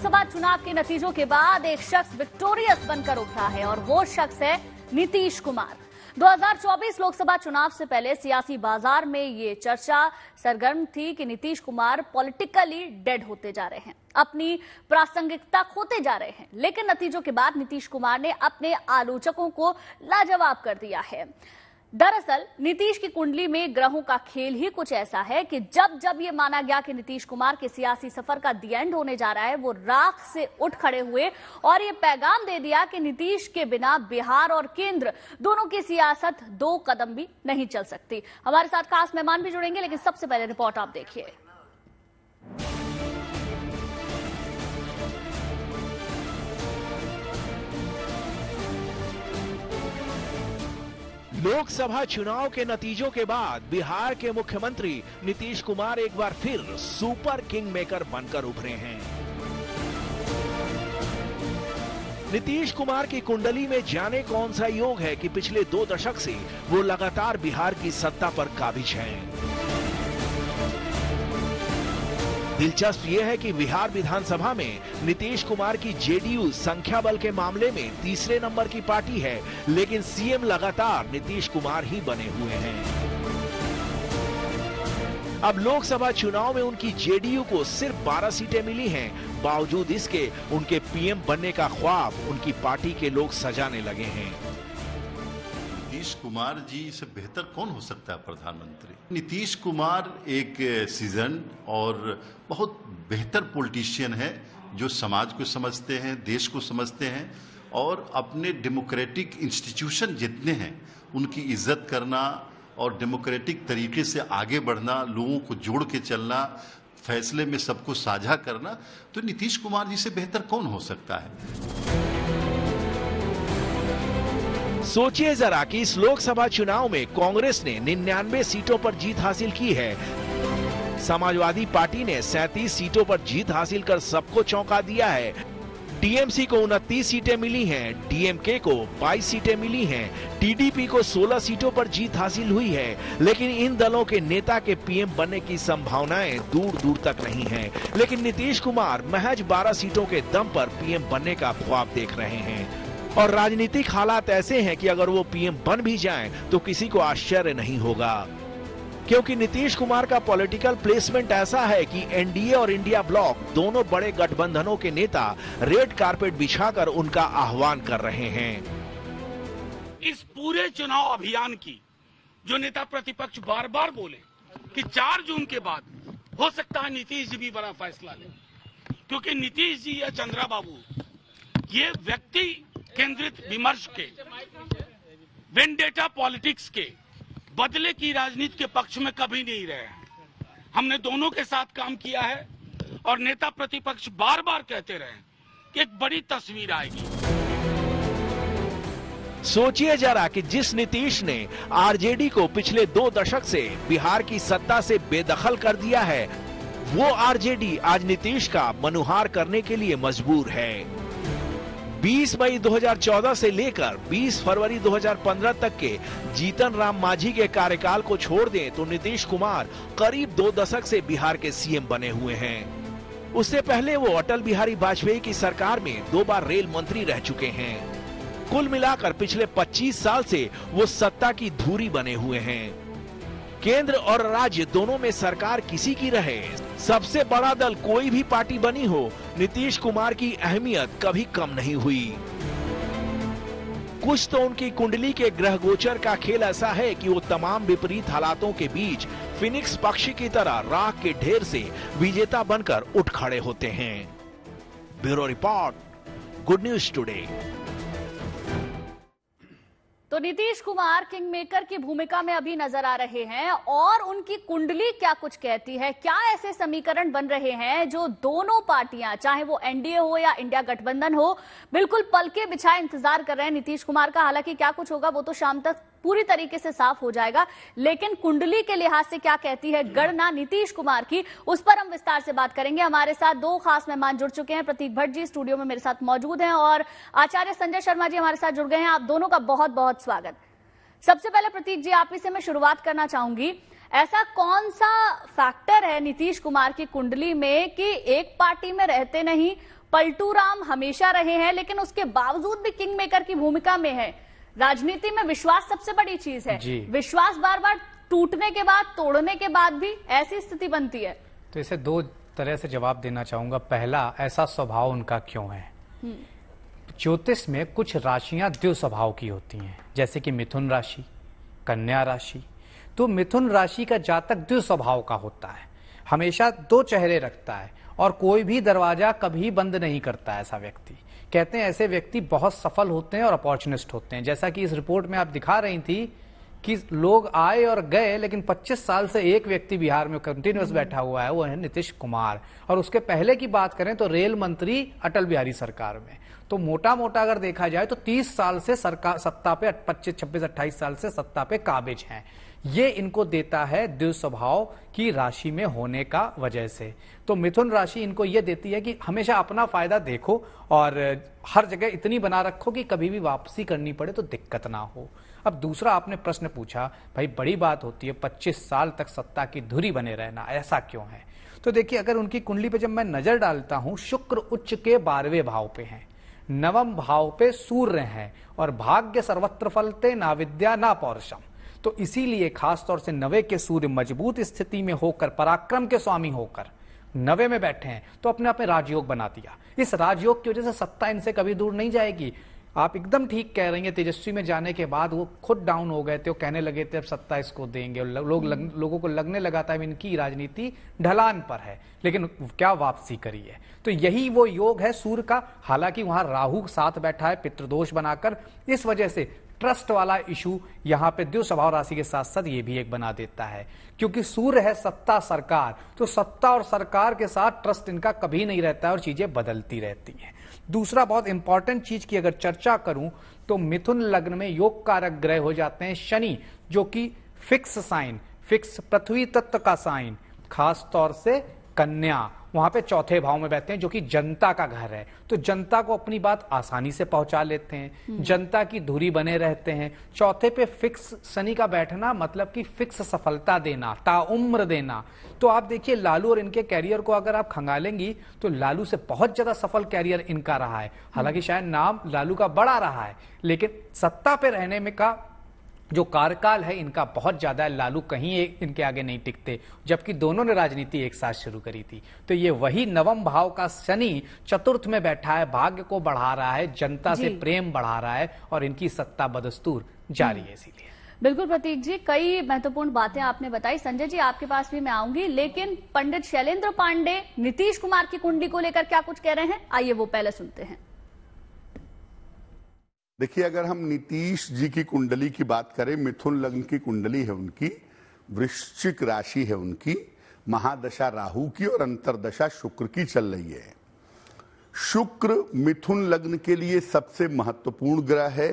लोकसभा चुनाव के नतीजों के बाद एक शख्स विक्टोरियस बनकर उभरा है और वो शख्स है नीतीश कुमार। 2024 लोकसभा चुनाव से पहले सियासी बाजार में ये चर्चा सरगर्म थी कि नीतीश कुमार पॉलिटिकली डेड होते जा रहे हैं, अपनी प्रासंगिकता खोते जा रहे हैं। लेकिन नतीजों के बाद नीतीश कुमार ने अपने आलोचकों को लाजवाब कर दिया है। दरअसल नीतीश की कुंडली में ग्रहों का खेल ही कुछ ऐसा है कि जब जब ये माना गया कि नीतीश कुमार के सियासी सफर का दी एंड होने जा रहा है, वो राख से उठ खड़े हुए और ये पैगाम दे दिया कि नीतीश के बिना बिहार और केंद्र दोनों की सियासत 2 कदम भी नहीं चल सकती। हमारे साथ खास मेहमान भी जुड़ेंगे, लेकिन सबसे पहले रिपोर्ट आप देखिए। लोकसभा चुनाव के नतीजों के बाद बिहार के मुख्यमंत्री नीतीश कुमार एक बार फिर सुपर किंग मेकर बनकर उभरे हैं। नीतीश कुमार की कुंडली में जाने कौन सा योग है कि पिछले 2 दशक से वो लगातार बिहार की सत्ता पर काबिज हैं। दिलचस्प यह है कि बिहार विधानसभा में नीतीश कुमार की जेडीयू संख्या बल के मामले में तीसरे नंबर की पार्टी है, लेकिन सीएम लगातार नीतीश कुमार ही बने हुए हैं। अब लोकसभा चुनाव में उनकी जेडीयू को सिर्फ 12 सीटें मिली हैं, बावजूद इसके उनके पीएम बनने का ख्वाब उनकी पार्टी के लोग सजाने लगे हैं। नीतीश कुमार जी से बेहतर कौन हो सकता है प्रधानमंत्री? नीतीश कुमार एक सीजन और बहुत बेहतर पॉलिटिशियन है जो समाज को समझते हैं, देश को समझते हैं और अपने डेमोक्रेटिक इंस्टीट्यूशन जितने हैं उनकी इज्जत करना और डेमोक्रेटिक तरीके से आगे बढ़ना, लोगों को जोड़ के चलना, फैसले में सबको साझा करना, तो नीतीश कुमार जी से बेहतर कौन हो सकता है? सोचिए जरा कि इस लोकसभा चुनाव में कांग्रेस ने 99 सीटों पर जीत हासिल की है, समाजवादी पार्टी ने 37 सीटों पर जीत हासिल कर सबको चौंका दिया है, टीएमसी को 29 सीटें मिली हैं, डीएमके को 22 सीटें मिली हैं, टीडीपी को 16 सीटों पर जीत हासिल हुई है। लेकिन इन दलों के नेता के पीएम बनने की संभावनाएं दूर दूर तक नहीं हैं। लेकिन नीतीश कुमार महज 12 सीटों के दम पर पीएम बनने का ख्वाब देख रहे हैं और राजनीतिक हालात ऐसे हैं कि अगर वो पीएम बन भी जाएं तो किसी को आश्चर्य नहीं होगा, क्योंकि नीतीश कुमार का पॉलिटिकल प्लेसमेंट ऐसा है कि एनडीए और इंडिया ब्लॉक दोनों बड़े गठबंधनों के नेता रेड कारपेट बिछाकर उनका आह्वान कर रहे हैं। इस पूरे चुनाव अभियान की जो नेता प्रतिपक्ष बार बार बोले कि 4 जून के बाद हो सकता है नीतीश जी भी बड़ा फैसला ले, क्योंकि नीतीश जी या चंद्रा बाबू ये व्यक्ति केंद्रित विमर्श के, वेंडेटा पॉलिटिक्स के, बदले की राजनीति के पक्ष में कभी नहीं रहे हैं। हमने दोनों के साथ काम किया है और नेता प्रतिपक्ष बार बार कहते रहे कि एक बड़ी तस्वीर आएगी। सोचिए जरा कि जिस नीतीश ने आरजेडी को पिछले 2 दशक से बिहार की सत्ता से बेदखल कर दिया है, वो आरजेडी आज नीतीश का मनुहार करने के लिए मजबूर है। 20 मई 2014 से लेकर 20 फरवरी 2015 तक के जीतन राम मांझी के कार्यकाल को छोड़ दें तो नीतीश कुमार करीब 2 दशक से बिहार के सीएम बने हुए हैं। उससे पहले वो अटल बिहारी वाजपेयी की सरकार में 2 बार रेल मंत्री रह चुके हैं। कुल मिलाकर पिछले 25 साल से वो सत्ता की धुरी बने हुए हैं। केंद्र और राज्य दोनों में सरकार किसी की रहे, सबसे बड़ा दल कोई भी पार्टी बनी हो, नीतीश कुमार की अहमियत कभी कम नहीं हुई। कुछ तो उनकी कुंडली के ग्रह गोचर का खेल ऐसा है कि वो तमाम विपरीत हालातों के बीच फिनिक्स पक्षी की तरह राख के ढेर से विजेता बनकर उठ खड़े होते हैं। Bureau report, good news today. तो नीतीश कुमार किंग मेकर की भूमिका में अभी नजर आ रहे हैं और उनकी कुंडली क्या कुछ कहती है, क्या ऐसे समीकरण बन रहे हैं जो दोनों पार्टियां, चाहे वो एनडीए हो या इंडिया गठबंधन हो, बिल्कुल पलके बिछाए इंतजार कर रहे हैं नीतीश कुमार का। हालांकि क्या कुछ होगा वो तो शाम तक पूरी तरीके से साफ हो जाएगा, लेकिन कुंडली के लिहाज से क्या कहती है गणना नीतीश कुमार की, उस पर हम विस्तार से बात करेंगे। हमारे साथ 2 खास मेहमान जुड़ चुके हैं। प्रतीक भट्ट जी स्टूडियो में मेरे साथ मौजूद हैं और आचार्य संजय शर्मा जी हमारे साथ जुड़ गए हैं। आप दोनों का बहुत बहुत स्वागत। सबसे पहले प्रतीक जी, आप ही से मैं शुरुआत करना चाहूंगी। ऐसा कौन सा फैक्टर है नीतीश कुमार की कुंडली में कि एक पार्टी में रहते नहीं पलटू राम हमेशा रहे हैं, लेकिन उसके बावजूद भी किंग मेकर की भूमिका में है। राजनीति में विश्वास सबसे बड़ी चीज है। विश्वास बार बार टूटने के बाद, तोड़ने के बाद भी ऐसी स्थिति बनती है। तो इसे दो तरह से जवाब देना चाहूंगा। पहला, ऐसा स्वभाव उनका क्यों है? ज्योतिष में कुछ राशियां द्वितीय स्वभाव की होती हैं, जैसे कि मिथुन राशि, कन्या राशि। तो मिथुन राशि का जातक द्वितीय स्वभाव का होता है, हमेशा दो चेहरे रखता है और कोई भी दरवाजा कभी बंद नहीं करता। ऐसा व्यक्ति, कहते हैं ऐसे व्यक्ति बहुत सफल होते हैं और अपॉर्चुनिस्ट होते हैं। जैसा कि इस रिपोर्ट में आप दिखा रही थी कि लोग आए और गए, लेकिन 25 साल से एक व्यक्ति बिहार में कंटिन्यूअस बैठा हुआ है, वो है नीतीश कुमार। और उसके पहले की बात करें तो रेल मंत्री अटल बिहारी सरकार में। तो मोटा मोटा अगर देखा जाए तो 30 साल से सरकार सत्ता पे, 25, 26, 28 साल से सत्ता पे काबिज हैं। ये इनको देता है द्वितीय स्वभाव की राशि में होने का वजह से। तो मिथुन राशि इनको ये देती है कि हमेशा अपना फायदा देखो और हर जगह इतनी बना रखो कि कभी भी वापसी करनी पड़े तो दिक्कत ना हो। अब दूसरा आपने प्रश्न पूछा, भाई बड़ी बात होती है 25 साल तक सत्ता की धुरी बने रहना, ऐसा क्यों है? तो देखिए, अगर उनकी कुंडली पे जब मैं नजर डालता हूं, शुक्र उच्च के 12वें भाव पे हैं, नवम भाव पे सूर्य हैं और भाग्य सर्वत्र फलते, ना विद्या ना पौरुषम। तो इसीलिए खासतौर से 9वें के सूर्य मजबूत स्थिति में होकर, पराक्रम के स्वामी होकर 9वें में बैठे हैं, तो अपने आप में राजयोग बना दिया। इस राजयोग की वजह से सत्ता इनसे कभी दूर नहीं जाएगी। आप एकदम ठीक कह रही हैं, तेजस्वी में जाने के बाद वो खुद डाउन हो गए थे, वो कहने लगे थे अब सत्ता इसको देंगे, लोगों को लगने लगा था इनकी राजनीति ढलान पर है, लेकिन क्या वापसी करी है। तो यही वो योग है सूर्य का। हालांकि वहां राहु साथ बैठा है पितृदोष बनाकर, इस वजह से ट्रस्ट वाला इशू यहाँ पे द्वितीय स्वभाव राशि के साथ साथ ये भी एक बना देता है, क्योंकि सूर्य है सत्ता सरकार। तो सत्ता और सरकार के साथ ट्रस्ट इनका कभी नहीं रहता है और चीजें बदलती रहती हैं। दूसरा बहुत इंपॉर्टेंट चीज की अगर चर्चा करूं तो मिथुन लग्न में योग कारक ग्रह हो जाते हैं शनि, जो कि फिक्स साइन, फिक्स पृथ्वी तत्व का साइन, खास तौर से कन्या, वहां पे 4थे भाव में बैठते हैं, जो कि जनता का घर है। तो जनता को अपनी बात आसानी से पहुंचा लेते हैं, जनता की धुरी बने रहते हैं। 4थे पे फिक्स शनि का बैठना मतलब कि फिक्स सफलता देना, ताउम्र देना। तो आप देखिए लालू और इनके कैरियर को अगर आप खंगालेंगी तो लालू से बहुत ज्यादा सफल कैरियर इनका रहा है। हालांकि शायद नाम लालू का बड़ा रहा है, लेकिन सत्ता पे रहने में का जो कार्यकाल है इनका बहुत ज्यादा है। लालू कहीं इनके आगे नहीं टिकते, जबकि दोनों ने राजनीति एक साथ शुरू करी थी। तो ये वही नवम भाव का शनि 4th में बैठा है, भाग्य को बढ़ा रहा है, जनता से प्रेम बढ़ा रहा है और इनकी सत्ता बदस्तूर जारी है। इसीलिए बिल्कुल प्रतीक जी, कई महत्वपूर्ण बातें आपने बताई। संजय जी आपके पास भी मैं आऊंगी, लेकिन पंडित शैलेंद्र पांडे नीतीश कुमार की कुंडली को लेकर क्या कुछ कह रहे हैं, आइए वो पहले सुनते हैं। देखिए, अगर हम नीतीश जी की कुंडली की बात करें, मिथुन लग्न की कुंडली है उनकी, वृश्चिक राशि है उनकी, महादशा राहु की और अंतरदशा शुक्र की चल रही है। शुक्र मिथुन लग्न के लिए सबसे महत्वपूर्ण ग्रह है।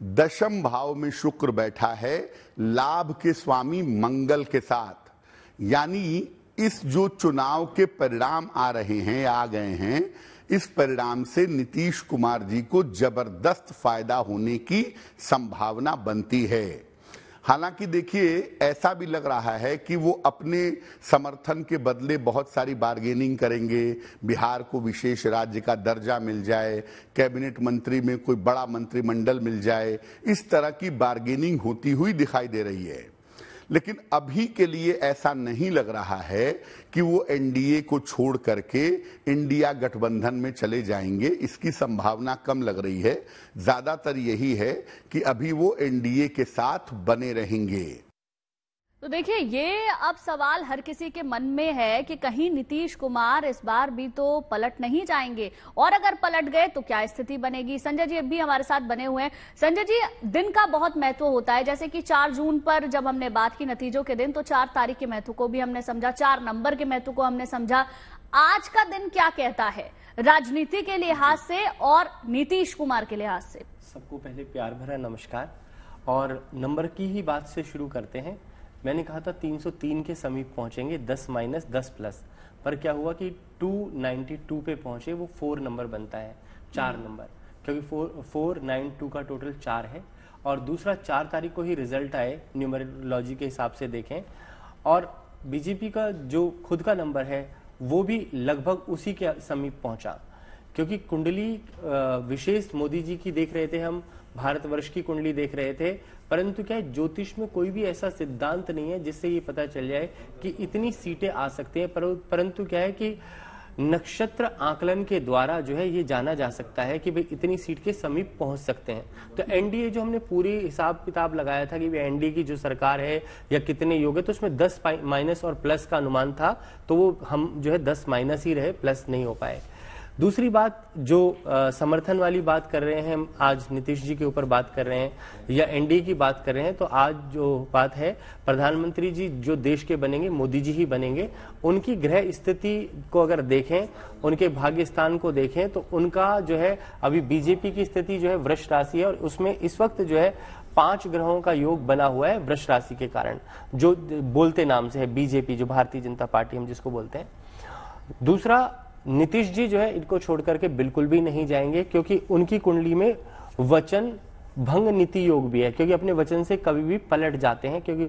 10वें भाव में शुक्र बैठा है, लाभ के स्वामी मंगल के साथ। यानी इस जो चुनाव के परिणाम आ रहे हैं, आ गए हैं, इस परिणाम से नीतीश कुमार जी को जबरदस्त फायदा होने की संभावना बनती है। हालांकि देखिए, ऐसा भी लग रहा है कि वो अपने समर्थन के बदले बहुत सारी बार्गेनिंग करेंगे। बिहार को विशेष राज्य का दर्जा मिल जाए, कैबिनेट मंत्री में कोई बड़ा मंत्रिमंडल मिल जाए, इस तरह की बार्गेनिंग होती हुई दिखाई दे रही है। लेकिन अभी के लिए ऐसा नहीं लग रहा है कि वो एनडीए को छोड़ करके इंडिया गठबंधन में चले जाएंगे, इसकी संभावना कम लग रही है। ज्यादातर यही है कि अभी वो एनडीए के साथ बने रहेंगे। तो देखिए, ये अब सवाल हर किसी के मन में है कि कहीं नीतीश कुमार इस बार भी तो पलट नहीं जाएंगे, और अगर पलट गए तो क्या स्थिति बनेगी। संजय जी भी हमारे साथ बने हुए हैं। संजय जी, दिन का बहुत महत्व होता है, जैसे कि 4 जून पर जब हमने बात की नतीजों के दिन, तो 4 तारीख के महत्व को भी हमने समझा, 4 नंबर के महत्व को हमने समझा। आज का दिन क्या कहता है राजनीति के लिहाज से और नीतीश कुमार के लिहाज से? सबको पहले प्यार भरा नमस्कार, और नंबर की ही बात से शुरू करते हैं। मैंने कहा था 303 के समीप पहुंचेंगे, 10 माइनस 10 प्लस, पर क्या हुआ कि 292 पे पहुंचे। वो 4 नंबर बनता है, 4 नंबर, क्योंकि 492 का टोटल 4 है। और दूसरा 4 तारीख को ही रिजल्ट आए, न्यूमरोलॉजी के हिसाब से देखें, और बीजेपी का जो खुद का नंबर है वो भी लगभग उसी के समीप पहुंचा, क्योंकि कुंडली विशेष मोदी जी की देख रहे थे हम, भारतवर्ष की कुंडली देख रहे थे, परंतु क्या है ज्योतिष में कोई भी ऐसा सिद्धांत नहीं है जिससे ये पता चल जाए कि इतनी सीटें आ सकती हैं, परंतु क्या है कि नक्षत्र आकलन के द्वारा जो है ये जाना जा सकता है कि भाई इतनी सीट के समीप पहुंच सकते हैं। तो एनडीए जो हमने पूरी हिसाब किताब लगाया था कि एनडीए की जो सरकार है या कितने योग है, तो उसमें 10 माइनस और प्लस का अनुमान था, तो वो हम जो है 10 माइनस ही रहे, प्लस नहीं हो पाए। दूसरी बात जो समर्थन वाली बात कर रहे हैं, हम आज नीतीश जी के ऊपर बात कर रहे हैं या एनडीए की बात कर रहे हैं, तो आज जो बात है प्रधानमंत्री जी जो देश के बनेंगे मोदी जी ही बनेंगे। उनकी ग्रह स्थिति को अगर देखें, उनके भाग्य स्थान को देखें, तो उनका जो है अभी बीजेपी की स्थिति जो है वृष राशि है और उसमें इस वक्त जो है 5 ग्रहों का योग बना हुआ है वृष राशि के कारण, जो बोलते नाम से है बीजेपी, जो भारतीय जनता पार्टी हम जिसको बोलते हैं। दूसरा, नीतीश जी जो है इनको छोड़ करके बिल्कुल भी नहीं जाएंगे, क्योंकि उनकी कुंडली में वचन भंग नीति योग भी है, क्योंकि अपने वचन से कभी भी पलट जाते हैं, क्योंकि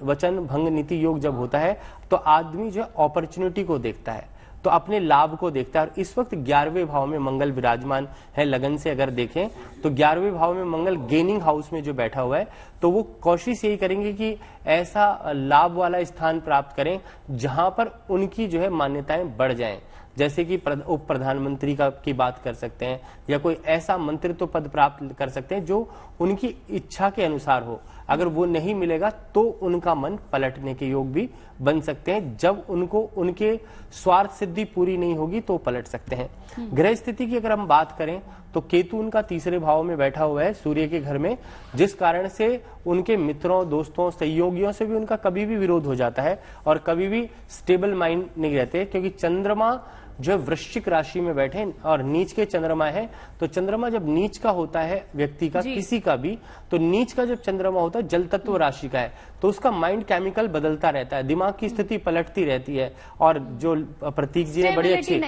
वचन भंग नीति योग जब होता है तो आदमी जो है अपॉर्चुनिटी को देखता है, तो अपने लाभ को देखता है। और इस वक्त 11वें भाव में मंगल विराजमान है, लगन से अगर देखें तो 11वें भाव में मंगल गेनिंग हाउस में जो बैठा हुआ है, तो वो कोशिश यही करेंगे कि ऐसा लाभ वाला स्थान प्राप्त करें जहां पर उनकी जो है मान्यताएं बढ़ जाएं, जैसे कि उप प्रधानमंत्री की बात कर सकते हैं या कोई ऐसा मंत्रित्व पद प्राप्त कर सकते हैं जो उनकी इच्छा के अनुसार हो। अगर वो नहीं मिलेगा तो उनका मन पलटने के योग भी बन सकते हैं, जब उनको उनके स्वार्थ सिद्धि पूरी नहीं होगी तो पलट सकते हैं। ग्रह स्थिति की अगर हम बात करें तो केतु उनका 3रे भाव में बैठा हुआ है सूर्य के घर में, जिस कारण से उनके मित्रों, दोस्तों, सहयोगियों से भी उनका कभी भी विरोध हो जाता है और कभी भी स्टेबल माइंड नहीं रहते, क्योंकि चंद्रमा जो वृश्चिक राशि में बैठे और नीच के चंद्रमा है, तो चंद्रमा जब नीच का होता है व्यक्ति का, किसी का भी, तो नीच का जब चंद्रमा होता है जल तत्व राशि का है, तो उसका माइंड केमिकल बदलता रहता है, दिमाग की स्थिति पलटती रहती है। और जो प्रतीक जी ने बड़ी अच्छी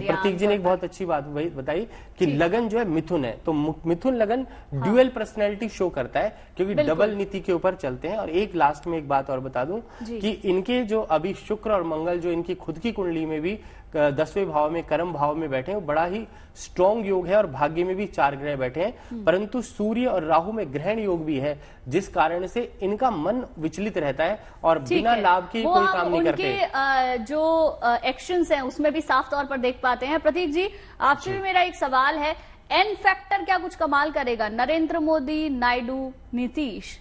प्रतीक जी ने एक बहुत अच्छी बात बताई कि लगन जो है मिथुन है, तो मिथुन लगन ड्यूअल पर्सनैलिटी शो करता है, क्योंकि डबल नीति के ऊपर चलते हैं। और एक लास्ट में एक बात और बता दूं कि इनके जो अभी शुक्र और मंगल जो इनकी खुद की कुंडली में भी 10वें भाव में कर्म भाव में बैठे हैं, बड़ा ही स्ट्रॉन्ग योग है और भाग्य में भी 4 ग्रह बैठे हैं, परंतु सूर्य और राहु में ग्रहण योग भी है, जिस कारण से इनका मन विचलित रहता है और बिना लाभ के कोई काम नहीं करते। जो एक्शंस हैं उसमें भी साफ तौर पर देख पाते हैं। प्रतीक जी, आपसे भी मेरा एक सवाल है, एन फैक्टर क्या कुछ कमाल करेगा? नरेंद्र मोदी, नायडू, नीतीश?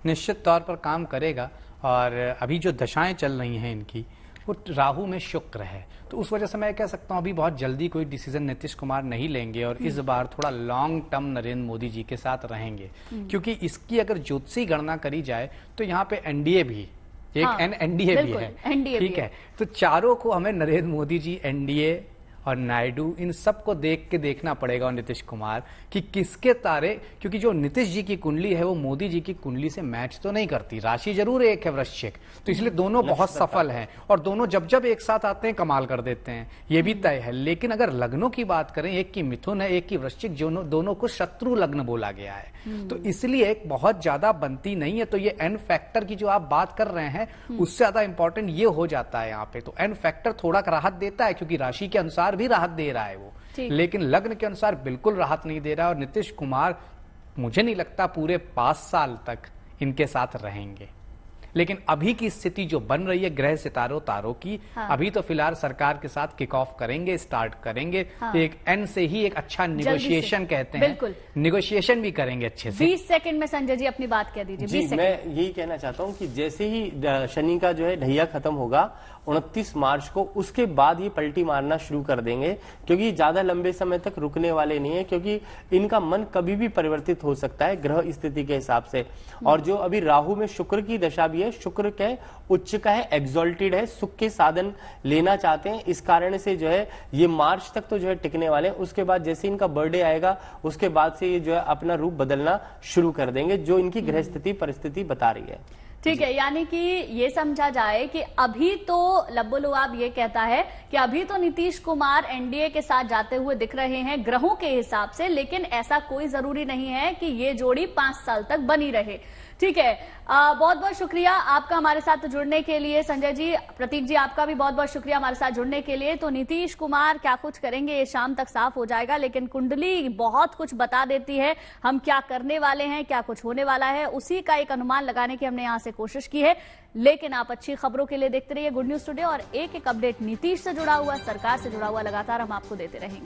निश्चित तौर पर काम करेगा। और अभी जो दशाएं चल रही हैं इनकी, वो राहु में शुक्र है, तो उस वजह से मैं कह सकता हूं अभी बहुत जल्दी कोई डिसीजन नीतीश कुमार नहीं लेंगे और इस बार थोड़ा लॉन्ग टर्म नरेंद्र मोदी जी के साथ रहेंगे, क्योंकि इसकी अगर ज्योतिषी गणना करी जाए तो यहाँ पे एनडीए भी एनडीए भी है, ठीक है। तो चारों को हमें नरेंद्र मोदी जी, एनडीए और नायडू, इन सबको देख के देखना पड़ेगा और नीतीश कुमार कि किसके तारे, क्योंकि जो नीतीश जी की कुंडली है वो मोदी जी की कुंडली से मैच तो नहीं करती, राशि जरूर एक है वृश्चिक, तो इसलिए दोनों बहुत सफल हैं और दोनों जब जब एक साथ आते हैं कमाल कर देते हैं, ये भी तय है। लेकिन अगर लग्नों की बात करें, एक की मिथुन है, एक की वृश्चिक, दोनों को शत्रु लग्न बोला गया है, तो इसलिए एक बहुत ज्यादा बनती नहीं है। तो ये एन फैक्टर की जो आप बात कर रहे हैं उससे ज्यादा इंपॉर्टेंट ये हो जाता है यहाँ पे। तो एन फैक्टर थोड़ा राहत देता है, क्योंकि राशि के अनुसार भी राहत दे रहा है वो, लेकिन लग्न के अनुसार बिल्कुल राहत नहीं दे रहा है। और नीतीश कुमार मुझे नहीं लगता पूरे 5 साल तक इनके साथ रहेंगे। लेकिन अभी की स्थिति जो बन रही है ग्रह सितारों तारों की, अभी तो फिलहाल सरकार के साथ किक ऑफ करेंगे, स्टार्ट करेंगे, तो एक एन से ही एक अच्छा निगोशिएशन कहते हैं, निगोशिएशन भी करेंगे अच्छे से। 20 सेकंड में संजय जी अपनी बात कह दीजिए। जी, मैं यही कहना चाहता हूं कि जैसे ही शनि का जो है ढैया खत्म होगा 29 मार्च को, उसके बाद ये पलटी मारना शुरू कर देंगे, क्योंकि ज्यादा लंबे समय तक रुकने वाले नहीं है, क्योंकि इनका मन कभी भी परिवर्तित हो सकता है ग्रह स्थिति के हिसाब से। और जो अभी राहु में शुक्र की दशा भी है, शुक्र के उच्च का है, एग्जॉल्टेड है, सुख के साधन लेना चाहते हैं, इस कारण से जो है ये मार्च तक तो जो है टिकने वाले हैं। उसके बाद जैसे इनका बर्थडे आएगा उसके बाद से ये जो है अपना रूप बदलना शुरू कर देंगे, जो इनकी ग्रह स्थिति परिस्थिति बता रही है। ठीक है, यानी कि ये समझा जाए कि अभी तो लब्बो लुआब ये कहता है कि अभी तो नीतीश कुमार एनडीए के साथ जाते हुए दिख रहे हैं ग्रहों के हिसाब से, लेकिन ऐसा कोई जरूरी नहीं है कि ये जोड़ी 5 साल तक बनी रहे। ठीक है, बहुत बहुत शुक्रिया आपका हमारे साथ जुड़ने के लिए संजय जी। प्रतीक जी आपका भी बहुत बहुत शुक्रिया हमारे साथ जुड़ने के लिए। तो नीतीश कुमार क्या कुछ करेंगे ये शाम तक साफ हो जाएगा, लेकिन कुंडली बहुत कुछ बता देती है। हम क्या करने वाले हैं, क्या कुछ होने वाला है, उसी का एक अनुमान लगाने की हमने यहां से कोशिश की है। लेकिन आप अच्छी खबरों के लिए देखते रहिए गुड न्यूज टुडे, और एक एक अपडेट नीतीश से जुड़ा हुआ, सरकार से जुड़ा हुआ लगातार हम आपको देते रहेंगे।